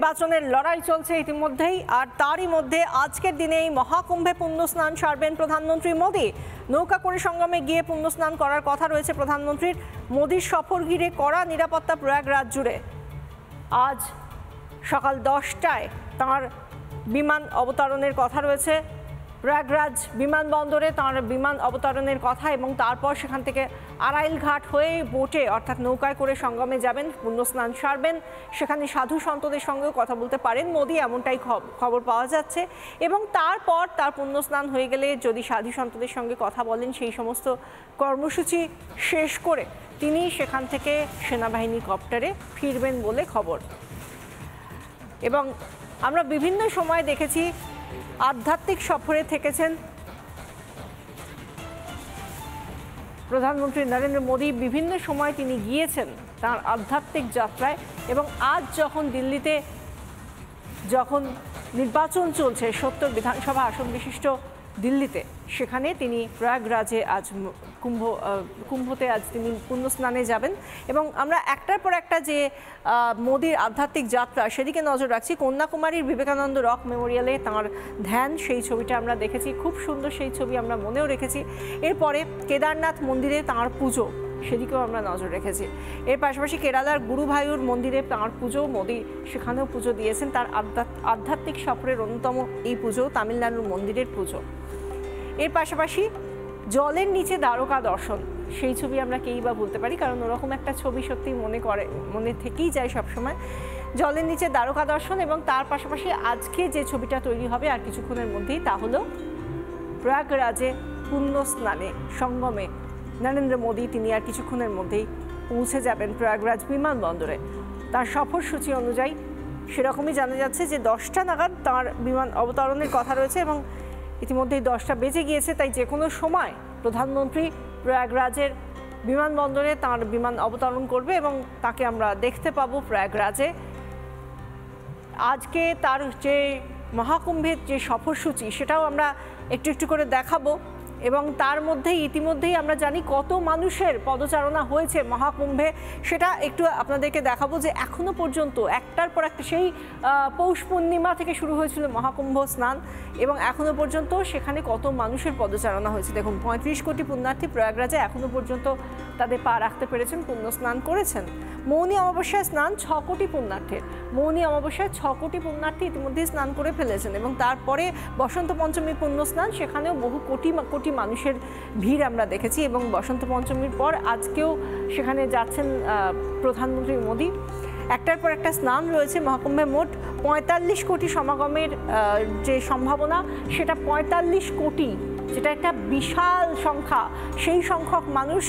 নির্বাচনের লড়াই চলছে ইতিমধ্যেই, আর তারই মধ্যে আজকের দিনে এই মহাকুম্ভে পুণ্যস্নান সারবেন প্রধানমন্ত্রী মোদী। নৌকা করে সঙ্গমে গিয়ে পুণ্যস্নান করার কথা রয়েছে প্রধানমন্ত্রীর। মোদীর সফর ঘিরে কড়া নিরাপত্তা প্রয়াগরাজ জুড়ে। আজ সকাল 10টায় তাঁর বিমান অবতরণের কথা রয়েছে প্রয়াগরাজ বিমানবন্দরে, তাঁর বিমান অবতরণের কথা, এবং তারপর সেখান থেকে আড়াইল ঘাট হয়ে বোটে অর্থাৎ নৌকায় করে সঙ্গমে যাবেন, পুণ্যস্নান সারবেন। সেখানে সাধু সন্তদের সঙ্গেও কথা বলতে পারেন মোদী, এমনটাই খবর পাওয়া যাচ্ছে। এবং তারপর তার পুণ্যস্নান হয়ে গেলে যদি সাধু সন্তদের সঙ্গে কথা বলেন, সেই সমস্ত কর্মসূচি শেষ করে তিনি সেখান থেকে সেনাবাহিনী কপ্টারে ফিরবেন বলে খবর। এবং আমরা বিভিন্ন সময় দেখেছি আধ্যাত্মিক সফরে থেকেছেন প্রধানমন্ত্রী নরেন্দ্র মোদী। বিভিন্ন সময় তিনি গিয়েছেন তার আধ্যাত্মিক যাত্রায়, এবং আজ যখন দিল্লিতে যখন নির্বাচন চলছে 70 বিধানসভা আসন বিশিষ্ট দিল্লিতে, সেখানে তিনি প্রয়াগরাজে আজ কুম্ভতে আজ তিনি পুণ্যস্নানে যাবেন। এবং আমরা একটার পর একটা যে মোদীর আধ্যাত্মিক যাত্রা সেদিকে নজর রাখছি। কন্যাকুমারীর বিবেকানন্দ রক মেমোরিয়ালে তাঁর ধ্যান, সেই ছবিটা আমরা দেখেছি, খুব সুন্দর সেই ছবি আমরা মনেও রেখেছি। এরপরে কেদারনাথ মন্দিরে তাঁর পুজো, সেদিকেও আমরা নজর রেখেছি। এর পাশাপাশি কেরালার গুরুভায়ুর মন্দিরে তাঁর পুজো, মোদী সেখানেও পুজো দিয়েছেন। তার আধ্যাত্মিক সফরের অন্যতম এই পুজো, তামিলনাড়ুর মন্দিরের পুজো। এর পাশাপাশি জলের নিচে দ্বারকা দর্শন, সেই ছবি আমরা কেই বা বলতে পারি, কারণ ওরকম একটা ছবি সত্যি মনে থেকেই যায় সবসময়, জলের নিচে দ্বারকা দর্শন। এবং তার পাশাপাশি আজকে যে ছবিটা তৈরি হবে আর কিছুক্ষণের মধ্যেই, তা হলো প্রয়াগরাজে পুণ্যস্নানে সঙ্গমে নরেন্দ্র মোদী। তিনি আর কিছুক্ষণের মধ্যেই পৌঁছে যাবেন প্রয়াগরাজ বিমানবন্দরে। তার সফরসূচি অনুযায়ী সেরকমই জানা যাচ্ছে যে 10টা নাগাদ তাঁর বিমান অবতরণের কথা রয়েছে, এবং ইতিমধ্যেই 10টা বেজে গিয়েছে। তাই যে কোনো সময় প্রধানমন্ত্রী প্রয়াগরাজের বিমানবন্দরে তাঁর বিমান অবতরণ করবে এবং তাকে আমরা দেখতে পাবো প্রয়াগরাজে। আজকে তার যে মহাকুম্ভের যে সফরসূচি, সেটাও আমরা একটু একটু করে দেখাবো। এবং তার মধ্যেই ইতিমধ্যেই আমরা জানি কত মানুষের পদচারণা হয়েছে মহাকুম্ভে, সেটা একটু আপনাদেরকে দেখাবো। যে এখনো পর্যন্ত একটার পর একটা, সেই পৌষ পূর্ণিমা থেকে শুরু হয়েছিল মহাকুম্ভ স্নান, এবং এখনো পর্যন্ত সেখানে কত মানুষের পদচারণা হয়েছে। দেখুন, 35 কোটি পুণ্যার্থী প্রয়াগরাজে এখনো পর্যন্ত তাদের পা রাখতে পেরেছেন, পুণ্য স্নান করেছেন। মৌনী অমাবস্যায় স্নান 6 কোটি পুণ্যার্থীর, মৌনী অমাবস্যায় 6 কোটি পুণ্যার্থী ইতিমধ্যেই স্নান করে ফেলেছেন। এবং তারপরে বসন্ত পঞ্চমীর পুণ্য স্নান, সেখানেও বহু কোটি কোটি মানুষের ভিড় আমরা দেখেছি। এবং বসন্ত পঞ্চমীর পর আজকেও সেখানে যাচ্ছেন প্রধানমন্ত্রী মোদী। একটার পর একটা স্নান রয়েছে মহাকুম্ভে। মোট 45 কোটি সমাগমের যে সম্ভাবনা, সেটা 45 কোটি, যেটা একটা বিশাল সংখ্যা। সেই সংখ্যক মানুষ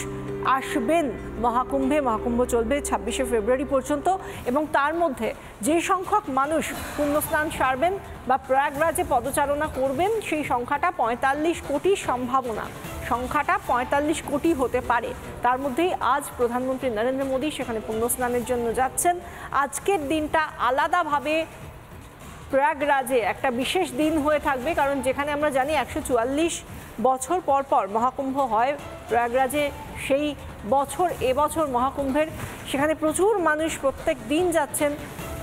আসবেন মহাকুম্ভে। মহাকুম্ভ চলবে 26শে ফেব্রুয়ারি পর্যন্ত, এবং তার মধ্যে যে সংখ্যক মানুষ পুণ্যস্নান সারবেন বা প্রয়াগরাজে পদচারণা করবেন, সেই সংখ্যাটা 45 কোটির সম্ভাবনা। সংখ্যাটা 45 কোটি হতে পারে। তার মধ্যেই আজ প্রধানমন্ত্রী নরেন্দ্র মোদী সেখানে পুণ্যস্নানের জন্য যাচ্ছেন। আজকের দিনটা আলাদাভাবে প্রয়াগরাজে একটা বিশেষ দিন হয়ে থাকবে, কারণ যেখানে আমরা জানি 144 বছর পর পর মহাকুম্ভ হয় প্রয়াগরাজে, সেই বছর এবছর মহাকুম্ভের সেখানে প্রচুর মানুষ প্রত্যেক দিন যাচ্ছেন।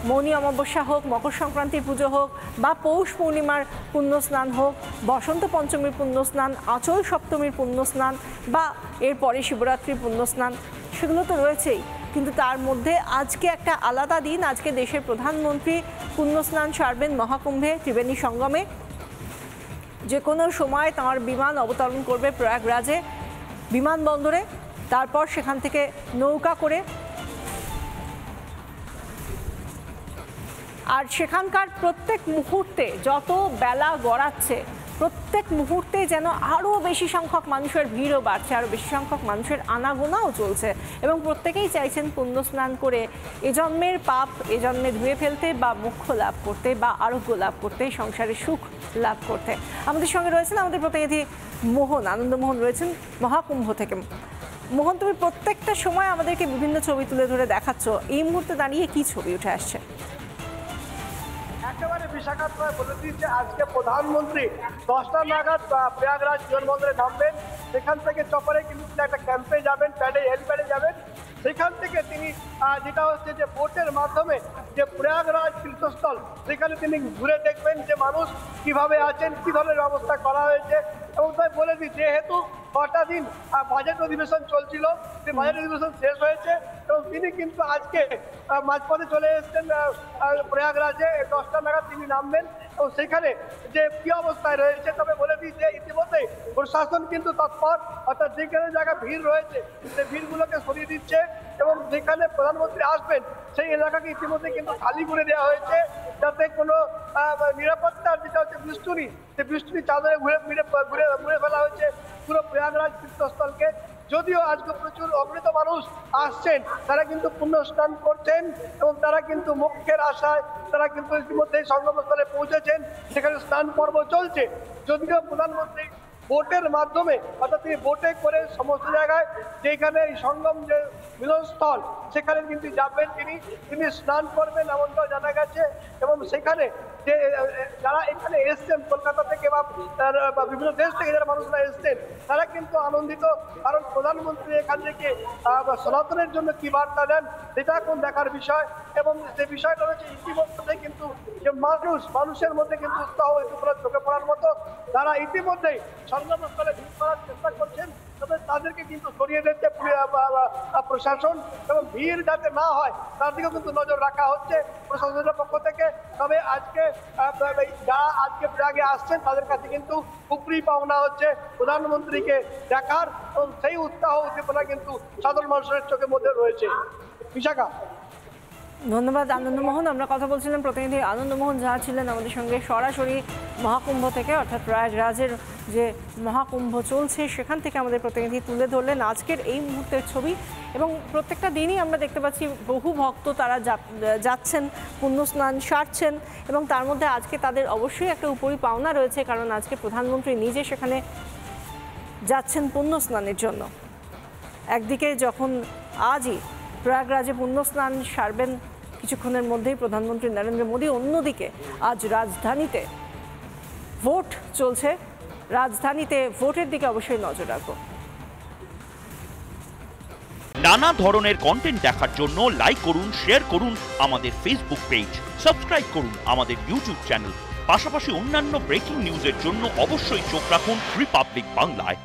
মৌনী অমাবস্যা হোক, মকর সংক্রান্তির পুজো হোক, বা পৌষ পূর্ণিমার পুণ্যস্নান হোক, বসন্ত পঞ্চমীর পুণ্যস্নান, আঁচল সপ্তমীর পুণ্যস্নান, বা এরপরে শিবরাত্রির পুণ্যস্নান, সেগুলো তো রয়েছেই। কিন্তু তার মধ্যে আজকে একটা আলাদা দিন। আজকে দেশের প্রধানমন্ত্রী পুণ্যস্নান সারবেন মহাকুম্ভে ত্রিবেণী সঙ্গমে। যে কোনো সময় তাঁর বিমান অবতরণ করবে প্রয়াগরাজে বিমানবন্দরে। তারপর সেখান থেকে নৌকা করে, আর সেখানকার প্রত্যেক মুহূর্তে যত বেলা গড়াচ্ছে, প্রত্যেক মুহূর্তে যেন আরও বেশি সংখ্যক মানুষের ভিড়ও বাড়ছে, আরও বেশি সংখ্যক মানুষের আনাগোনাও চলছে। এবং প্রত্যেকেই চাইছেন পুণ্যস্নান করে এ জন্মের পাপ এ জন্মে ধুয়ে ফেলতে, বা মোক্ষ লাভ করতে, বা আরোগ্য লাভ করতে, সংসারে সুখ লাভ করতে। আমাদের সঙ্গে রয়েছেন আমাদের প্রতিনিধি মোহন, আনন্দমোহন রয়েছেন মহাকুম্ভ থেকে। মোহন, তুমি প্রত্যেকটা সময় আমাদেরকে বিভিন্ন ছবি তুলে ধরে দেখাচ্ছ, এই মুহূর্তে দাঁড়িয়ে কি ছবি উঠে আসছে? একেবারে বিশাখাপত্তনায় বলে দিচ্ছে আজকে প্রধানমন্ত্রী 10টা নাগাদ প্রয়াগরাজ বিমানবন্দরে নামবেন। সেখান থেকে চপারে কিন্তু একটা ক্যাম্পে যাবেন, হেলিপ্যাডে যাবেন। সেখান থেকে তিনি যেটা হচ্ছে যে বোটের মাধ্যমে যে প্রয়াগরাজ তীর্থস্থল সেখানে তিনি ঘুরে দেখবেন যে মানুষ কিভাবে আছেন, কি ধরনের ব্যবস্থা করা হয়েছে। এবং তাই বলে দিই, যেহেতু কটা দিন বাজেট অধিবেশন চলছিল, সেই বাজেট অধিবেশন শেষ হয়েছে এবং তিনি কিন্তু আজকে মাঝপথে চলে এসেছেন প্রয়াগরাজে 10টা নাগাদ তিনি নামবেন এবং সেখানে যে কি অবস্থায় রয়েছে। তবে বলে দিই যে ইতিমধ্যে প্রশাসন কিন্তু তৎপর, অর্থাৎ যেখানে জায়গা ভিড় রয়েছে সেই ভিড়গুলোকে সরিয়ে দিচ্ছে এবং যেখানে প্রধানমন্ত্রী আসবেন সেই এলাকাকে ইতিমধ্যে কিন্তু খালি করে দেওয়া হয়েছে, যাতে কোনো নিরাপত্তার যেটা হচ্ছে বৃষ্টি, সেই বৃষ্টি চাদরে ঘুরে ফেলা হয়েছে পুরো প্রয়াগরাজ তীর্থস্থলকে। যদিও আজকে প্রচুর অগণিত মানুষ আসছেন, তারা কিন্তু পুণ্য স্নান করছেন এবং তারা কিন্তু মোক্ষের আশায় তারা কিন্তু ইতিমধ্যে সঙ্গমস্থলে পৌঁছেছেন, সেখানে স্নান পর্ব চলছে। যদিও প্রধানমন্ত্রী বোটের মাধ্যমে, অর্থাৎ তিনি বোটে করে সমস্ত জায়গায় যেখানে এই সঙ্গম যে মিলনস্থল সেখানে কিন্তু যাবেন, তিনি স্নান করবেন এমনটাও জানা গেছে। এবং সেখানে যে যারা এখানে এসছেন কলকাতা থেকে বা বিভিন্ন দেশ থেকে যারা মানুষরা এসছেন তারা কিন্তু আনন্দিত, কারণ প্রধানমন্ত্রী এখান থেকে সনাতনের জন্য কি বার্তা দেন সেটা এখন দেখার বিষয়। এবং যে বিষয়টা হচ্ছে ইতিমধ্যে কিন্তু যে মানুষের মধ্যে কিন্তু উৎসাহ চোখে পড়ার মতো, তারা ইতিমধ্যেই সঙ্গমস্থলে ভিড় করার চেষ্টা করছেন, তবে তাদেরকে কিন্তু সরিয়ে দিচ্ছে প্রশাসন এবং ভিড় যাতে না হয় তার দিকেও কিন্তু নজর রাখা হচ্ছে প্রশাসনের পক্ষ থেকে। তবে আজকে যারা আজকে প্রাগে আসছেন তাদের কাছে কিন্তু উপরি পাওনা হচ্ছে প্রধানমন্ত্রীকে দেখার এবং সেই উৎসাহ উদ্দীপনা কিন্তু সাধারণ মানুষের চোখের মধ্যে রয়েছে। বিশাখা। ধন্যবাদ আনন্দমোহন। আমরা কথা বলছিলাম প্রতিনিধি আনন্দমোহন ঝা ছিলেন আমাদের সঙ্গে সরাসরি মহাকুম্ভ থেকে, অর্থাৎ প্রয়াগরাজের যে মহাকুম্ভ চলছে সেখান থেকে আমাদের প্রতিনিধি তুলে ধরলেন আজকের এই মুহূর্তের ছবি। এবং প্রত্যেকটা দিনই আমরা দেখতে পাচ্ছি বহু ভক্ত তারা যাচ্ছেন, পুণ্যস্নান সারছেন এবং তার মধ্যে আজকে তাদের অবশ্যই একটা উপরি পাওনা রয়েছে, কারণ আজকে প্রধানমন্ত্রী নিজে সেখানে যাচ্ছেন পুণ্যস্নানের জন্য। একদিকে যখন আজই প্রয়াগরাজে পুণ্যস্নান সারবেন কিছুক্ষণের মধ্যেই প্রধানমন্ত্রী নরেন্দ্র মোদী, অন্যদিকে আজ রাজধানীতে ভোট চলছে, রাজধানীতে ভোটের দিকে অবশ্যই নজর রাখবো। নানা ধরনের কন্টেন্ট দেখার জন্য লাইক করুন, শেয়ার করুন আমাদের ফেসবুক পেজ, সাবস্ক্রাইব করুন আমাদের ইউটিউব চ্যানেল। পাশাপাশি অন্যান্য ব্রেকিং নিউজের জন্য অবশ্যই চোখ রাখুন রিপাবলিক বাংলায়।